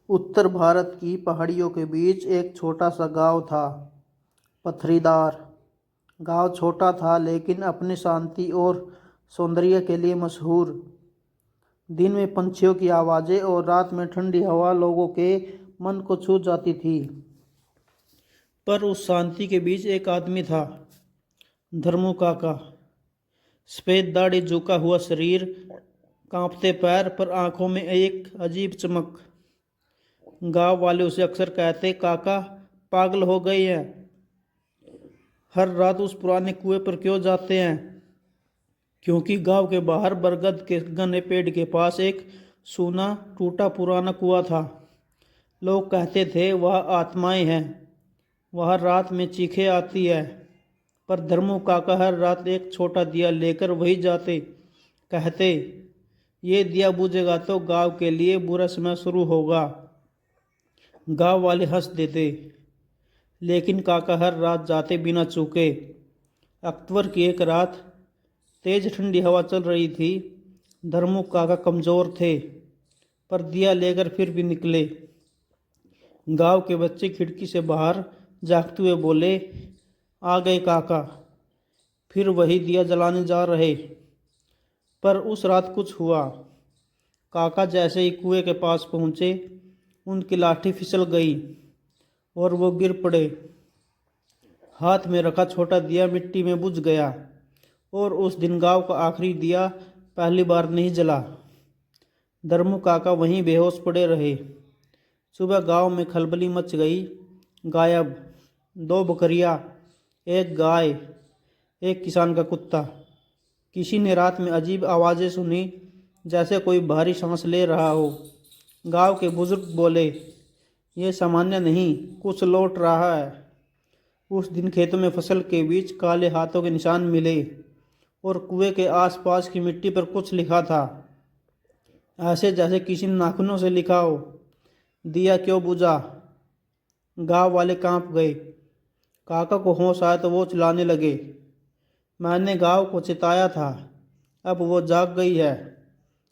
उत्तर भारत की पहाड़ियों के बीच एक छोटा सा गांव था। पथरीदार गांव छोटा था लेकिन अपनी शांति और सौंदर्य के लिए मशहूर। दिन में पंछियों की आवाज़ें और रात में ठंडी हवा लोगों के मन को छू जाती थी। पर उस शांति के बीच एक आदमी था, धर्मू काका। सफ़ेद दाढ़ी, झुका हुआ शरीर, कांपते पैर, पर आंखों में एक अजीब चमक। गांव वाले उसे अक्सर कहते, काका पागल हो गए हैं, हर रात उस पुराने कुएं पर क्यों जाते हैं। क्योंकि गांव के बाहर बरगद के घने पेड़ के पास एक सूना टूटा पुराना कुआं था। लोग कहते थे वह आत्माएं हैं, वह रात में चीखें आती है। पर धर्मू काका हर रात एक छोटा दिया लेकर वही जाते। कहते, ये दिया बुझेगा तो गांव के लिए बुरा समय शुरू होगा। गांव वाले हंस देते, लेकिन काका हर रात जाते बिना चूके। अक्टूबर की एक रात, तेज ठंडी हवा चल रही थी। धर्मू काका कमज़ोर थे, पर दिया लेकर फिर भी निकले। गांव के बच्चे खिड़की से बाहर झांकते हुए बोले, आ गए काका। फिर वही दिया जलाने जा रहे। पर उस रात कुछ हुआ। काका जैसे ही कुएं के पास पहुंचे, उनकी लाठी फिसल गई और वो गिर पड़े। हाथ में रखा छोटा दिया मिट्टी में बुझ गया और उस दिन गांव का आखिरी दिया पहली बार नहीं जला। धर्मू काका वहीं बेहोश पड़े रहे। सुबह गांव में खलबली मच गई। गायब 2 बकरियां, एक गाय, एक किसान का कुत्ता। किसी ने रात में अजीब आवाज़ें सुनी, जैसे कोई भारी सांस ले रहा हो। गांव के बुजुर्ग बोले, ये सामान्य नहीं, कुछ लौट रहा है। उस दिन खेतों में फसल के बीच काले हाथों के निशान मिले और कुएं के आसपास की मिट्टी पर कुछ लिखा था, ऐसे जैसे किसी ने नाखूनों से लिखा हो। दिया क्यों बुझा? गांव वाले कांप गए। काका को होश आया तो वो चिल्लाने लगे, मैंने गांव को चिताया था, अब वो जाग गई है।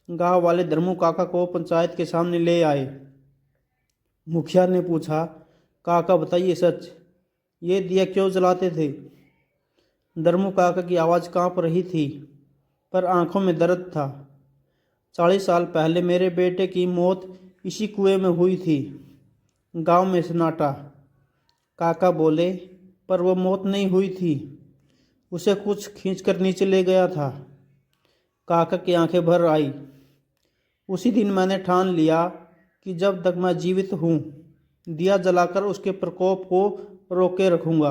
गांव वाले धर्मू काका को पंचायत के सामने ले आए। मुखिया ने पूछा, काका बताइए सच, ये दिया क्यों जलाते थे? धर्मू काका की आवाज़ कांप रही थी, पर आंखों में दर्द था। 40 साल पहले मेरे बेटे की मौत इसी कुएं में हुई थी। गांव में सन्नाटा। काका बोले, पर वो मौत नहीं हुई थी, उसे कुछ खींचकर नीचे ले गया था। काका की आंखें भर आई। उसी दिन मैंने ठान लिया कि जब तक मैं जीवित हूँ, दिया जलाकर उसके प्रकोप को रोके रखूँगा।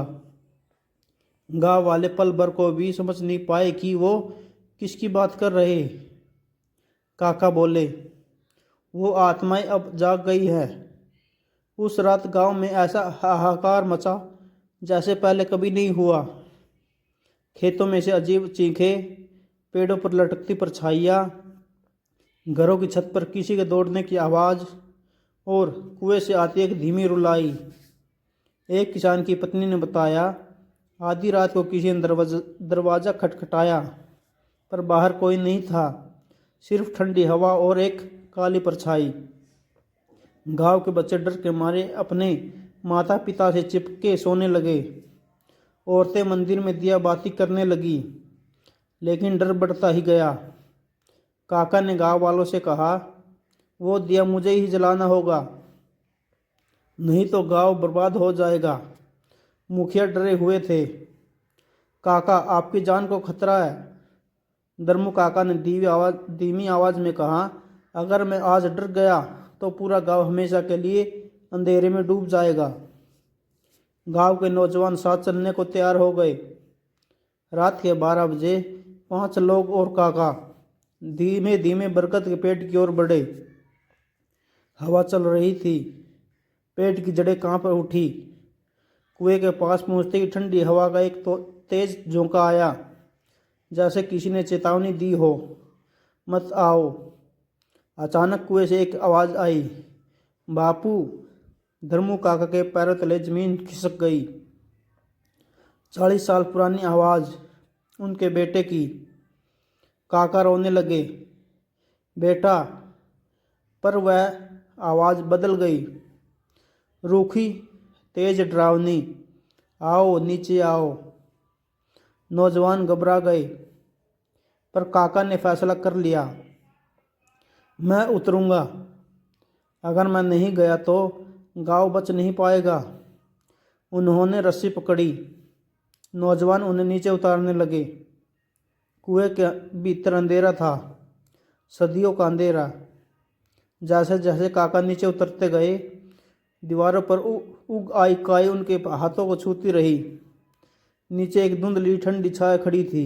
गांव वाले पल भर को भी समझ नहीं पाए कि वो किसकी बात कर रहे। काका बोले, वो आत्माएं अब जाग गई है। उस रात गांव में ऐसा हाहाकार मचा जैसे पहले कभी नहीं हुआ। खेतों में से अजीब चीखें, पेड़ों पर लटकती परछाइयाँ, घरों की छत पर किसी के दौड़ने की आवाज़ और कुएं से आती एक धीमी रुलाई। एक किसान की पत्नी ने बताया, आधी रात को किसी ने दरवाज़ा खटखटाया, पर बाहर कोई नहीं था, सिर्फ ठंडी हवा और एक काली परछाई। गांव के बच्चे डर के मारे अपने माता पिता से चिपके सोने लगे। औरतें मंदिर में दिया बाती करने लगी, लेकिन डर बढ़ता ही गया। काका ने गांव वालों से कहा, वो दिया मुझे ही जलाना होगा, नहीं तो गांव बर्बाद हो जाएगा। मुखिया डरे हुए थे। काका, आपकी जान को खतरा है। धर्मू काका ने धीमी आवाज़ में कहा, अगर मैं आज डर गया तो पूरा गांव हमेशा के लिए अंधेरे में डूब जाएगा। गांव के नौजवान साथ चलने को तैयार हो गए। रात के 12 बजे 5 लोग और काका धीमे धीमे बरगद के पेड़ की ओर बढ़े। हवा चल रही थी, पेड़ की जड़ें कांप उठी। कुएं के पास पहुंचते ही ठंडी हवा का एक तो तेज झोंका आया, जैसे किसी ने चेतावनी दी हो, मत आओ। अचानक कुएं से एक आवाज़ आई, बापू। धर्मू काका के पैरों तले जमीन खिसक गई। 40 साल पुरानी आवाज़, उनके बेटे की। काका रोने लगे, बेटा। पर वह आवाज़ बदल गई, रूखी, तेज, डरावनी। आओ, नीचे आओ। नौजवान घबरा गए, पर काका ने फैसला कर लिया, मैं उतरूंगा। अगर मैं नहीं गया तो गांव बच नहीं पाएगा। उन्होंने रस्सी पकड़ी। नौजवान उन्हें नीचे उतारने लगे। कुएं के भीतर अंधेरा था, सदियों का अंधेरा। जैसे जैसे काका नीचे उतरते गए, दीवारों पर उग आई काई उनके हाथों को छूती रही। नीचे एक धुंधली ठंडी छाया खड़ी थी।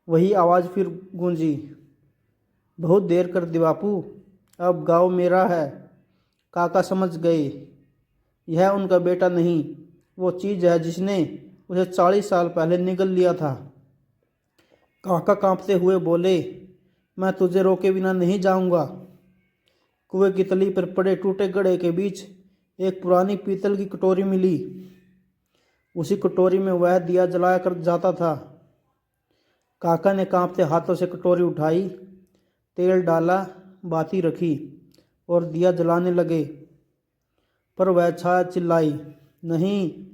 वही आवाज़ फिर गूंजी, बहुत देर कर दी बापू, अब गाँव मेरा है। काका समझ गए, यह उनका बेटा नहीं, वो चीज़ है जिसने उसे 40 साल पहले निगल लिया था। काका कांपते हुए बोले, मैं तुझे रोके बिना नहीं जाऊंगा। कुएं की तली पर पड़े टूटे घड़े के बीच एक पुरानी पीतल की कटोरी मिली। उसी कटोरी में वह दिया जलाया कर जाता था। काका ने कांपते हाथों से कटोरी उठाई, तेल डाला, बाती रखी और दिया जलाने लगे। पर वह छाया चिल्लाई, नहीं,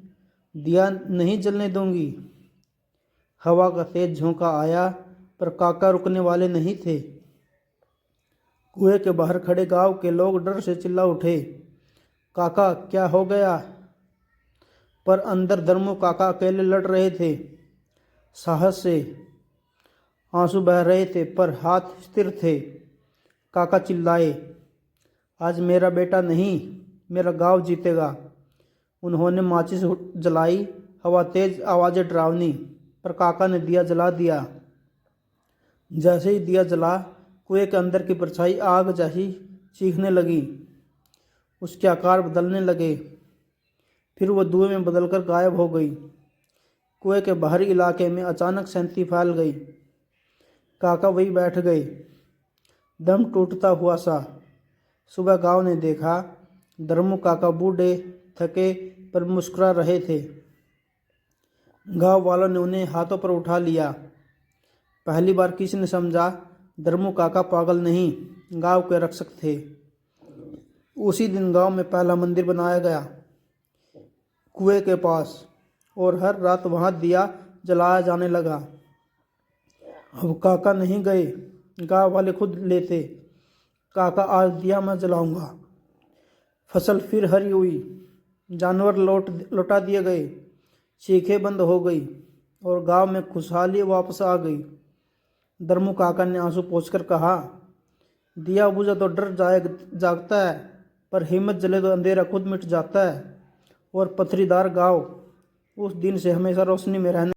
दिया नहीं जलने दूंगी। हवा का तेज झोंका आया, पर काका रुकने वाले नहीं थे। कुएं के बाहर खड़े गांव के लोग डर से चिल्ला उठे, काका क्या हो गया? पर अंदर धर्मू काका अकेले लड़ रहे थे, साहस से। आंसू बह रहे थे पर हाथ स्थिर थे। काका चिल्लाए, आज मेरा बेटा नहीं, मेरा गांव जीतेगा। उन्होंने माचिस जलाई, हवा तेज, आवाज़ें डरावनी, पर काका ने दिया जला दिया। जैसे ही दिया जला, कुएं के अंदर की परछाई आग जैसी चीखने लगी। उसके आकार बदलने लगे, फिर वह धुएं में बदलकर गायब हो गई। कुएं के बाहरी इलाके में अचानक शांति फैल गई। काका वहीं बैठ गए, दम टूटता हुआ सा। सुबह गांव ने देखा, धर्मू काका बूढ़े, थके पर मुस्कुरा रहे थे। गांव वालों ने उन्हें हाथों पर उठा लिया। पहली बार किसी ने समझा, धर्मू काका पागल नहीं, गांव के रक्षक थे। उसी दिन गांव में पहला मंदिर बनाया गया, कुएं के पास, और हर रात वहां दिया जलाया जाने लगा। अब काका नहीं गए, गांव वाले खुद लेते। काका आज दिया मैं जलाऊंगा। फसल फिर हरी हुई, जानवर लौटा दिए गए, चीखें बंद हो गई और गांव में खुशहाली वापस आ गई। धर्मू काका ने आंसू पोंछकर कहा, दिया बुझा तो डर जागता है, पर हिम्मत जले तो अंधेरा खुद मिट जाता है। और पथरीदार गांव उस दिन से हमेशा रोशनी में रहने